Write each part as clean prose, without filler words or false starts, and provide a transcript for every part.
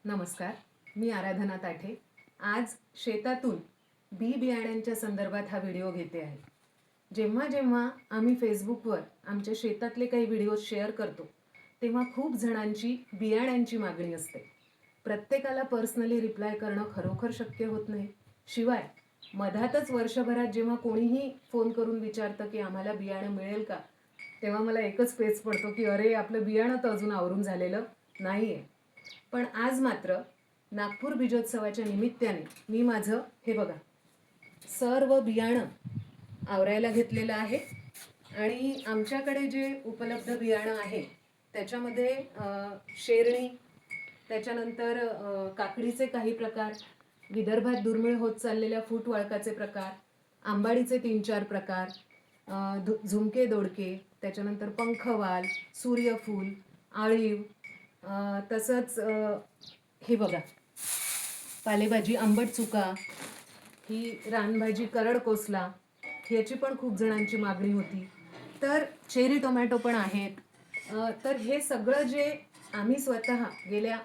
नमस्कार, मी आराधना ताठे. आज शेतातून बी बियाण्यांच्या संदर्भात हा व्हिडिओ घेते आहे. जेव्हा जेव्हा आम्ही फेसबुकवर आमच्या शेतातले काही व्हिडिओ शेअर करतो तेव्हा खूप जणांची बियाण्यांची मागणी असते. प्रत्येकाला पर्सनली रिप्लाय करणं खरोखर शक्य होत नाही. शिवाय मधातच वर्षभरात जेव्हा कोणीही फोन करून विचारतं की आम्हाला बियाणं मिळेल का, तेव्हा मला एकच पेच पडतो की अरे, आपलं बियाणं तर अजून आवरून झालेलं नाही आहे. पण आज मात्र नागपूर बीजोत्सवाच्या निमित्ताने मी माझं हे बघा सर्व बियाणं आवरायला घेतलेलं आहे. आणि आमच्याकडे जे उपलब्ध बियाणं आहे त्याच्यामध्ये शेरणी, त्याच्यानंतर काकडीचे काही प्रकार, विदर्भात दुर्मिळ होत चाललेल्या फूटवाळकाचे प्रकार, आंबाडीचे 3-4 प्रकार, झुमके दोडके, त्याच्यानंतर पंखवाल, सूर्यफूल, आळीव, तसंच हे बघा पालेभाजी आंबट चुका, ही रानभाजी करड कोसला, ह्याची पण खूप जणांची मागणी होती. तर चेरी टोमॅटो पण आहेत. तर हे सगळं जे आम्ही स्वतः गेल्या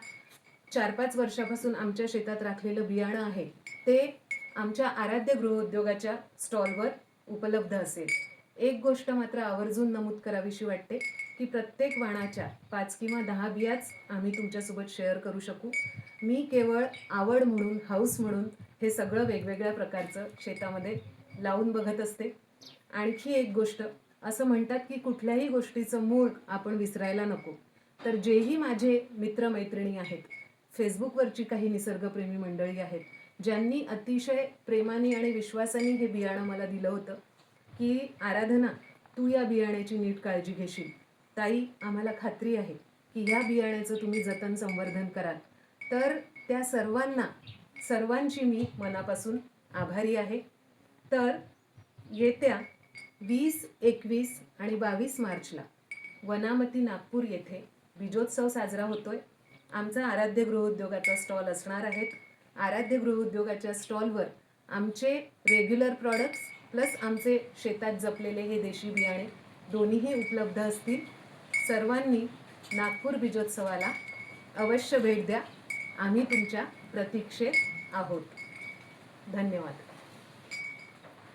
4-5 वर्षापासून आमच्या शेतात राखलेलं बियाणं आहे ते आमच्या आराध्य गृहोद्योगाच्या स्टॉलवर उपलब्ध असेल. एक गोष्ट मात्र आवर्जून नमूद करावीशी वाटते की प्रत्येक वाणाच्या 5 किंवा 10 बियाच आम्ही तुमच्यासोबत शेअर करू शकू. मी केवळ आवड म्हणून, हाऊस म्हणून हे सगळं वेगवेगळ्या प्रकारचं शेतामध्ये लावून बघत असते. आणखी एक गोष्ट, असं म्हणतात की कुठल्याही गोष्टीचं मूळ आपण विसरायला नको. तर जेही माझे मित्रमैत्रिणी आहेत, फेसबुकवरची काही निसर्गप्रेमी मंडळी आहेत, ज्यांनी अतिशय प्रेमाने आणि विश्वासाने हे बियाणं मला दिलं होतं की आराधना, तू या बियाण्याची नीट काळजी घेशील. ताई, आम्हाला खात्री आहे की ह्या बियाण्याचं तुम्ही जतन संवर्धन कराल. तर त्या सर्वांची मी मनापासून आभारी आहे. तर येत्या 20, 21 आणि 22 मार्चला वनामती नागपूर येथे बीजोत्सव साजरा होतोय. आमचा आराध्य गृहोद्योगाचा स्टॉल असणार आहे. आराध्य गृहोद्योगाच्या स्टॉलवर आमचे रेग्युलर प्रॉडक्ट्स प्लस आमचे शेतात जपलेले हे देशी बियाणे दोन्हीही उपलब्ध असतील. सर्वांनी नागपूर बीजोत्सवाला अवश्य भेट द्या. आम्ही तुमच्या प्रतीक्षेत आहोत. धन्यवाद.